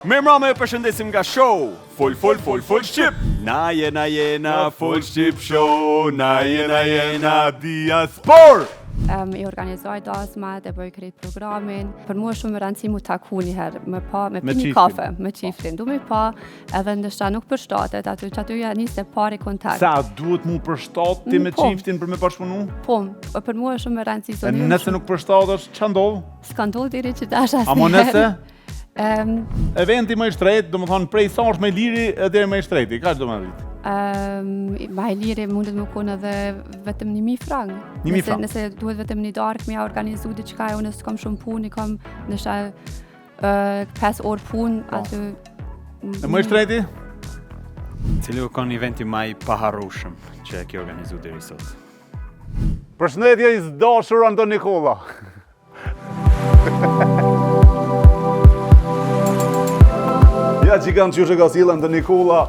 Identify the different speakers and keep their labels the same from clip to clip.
Speaker 1: Mirëmbrëma, ju përshëndesim nga show Fol Shqip. Na jena Fol Shqip show, na jena Diaspor.
Speaker 2: I organizoj dasmat, e bëj krejt programin. Për mua shumë më rëndësi mu taku një herë, me pi një kafe, me qiftin. Du me pa, edhe ndështa nuk përshtatet, aty që aty janë njëse pari kontakt.
Speaker 3: Sa duhet mu përshtati me qiftin për me bashkëpunu?
Speaker 2: Po, për mua shumë më rëndësi.
Speaker 3: E nëse nuk përshtatesh, që ndodhë?
Speaker 2: S'ka ndodhë diri që dash asë.
Speaker 3: Amo nëse? Eventi më i shtrejt, do më thonë prej sa është me liri deri më i shtrejti, ka që do më rritë?
Speaker 2: Ma i liri mundet më konë edhe vetëm 1.000 frangë.
Speaker 3: 1.000 frangë?
Speaker 2: Nëse duhet vetëm një darkë me ja organizu diçka, unë s'kam shumë punë, i kam nësha 5 orë punë, aty...
Speaker 3: E më i shtrejti?
Speaker 1: Cili u konë eventi ma i paharrushëm që e ki organizu deri sot?
Speaker 3: Përshëndetje i zdashur Anton Nikola. Ja që kanë qyshe ka sila Anton Nikola,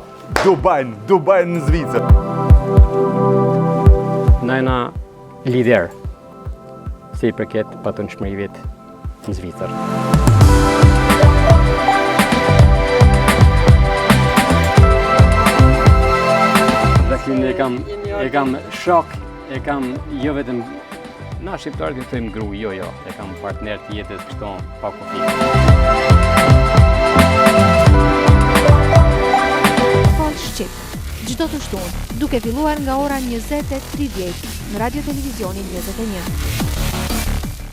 Speaker 3: Dubajnë në Zvicër.
Speaker 4: Na jena lider, si i përket patënshmërive në Zvicër. Daklin e kam shok, e kam jo vetëm, na shqiptarët i thëjmë gru, jo, e kam partner të jetës kështu pa konflikt.
Speaker 5: Fol Shqip, çdo të shtunë, duke filluar nga ora 20:30 në Radio Televizionin 21.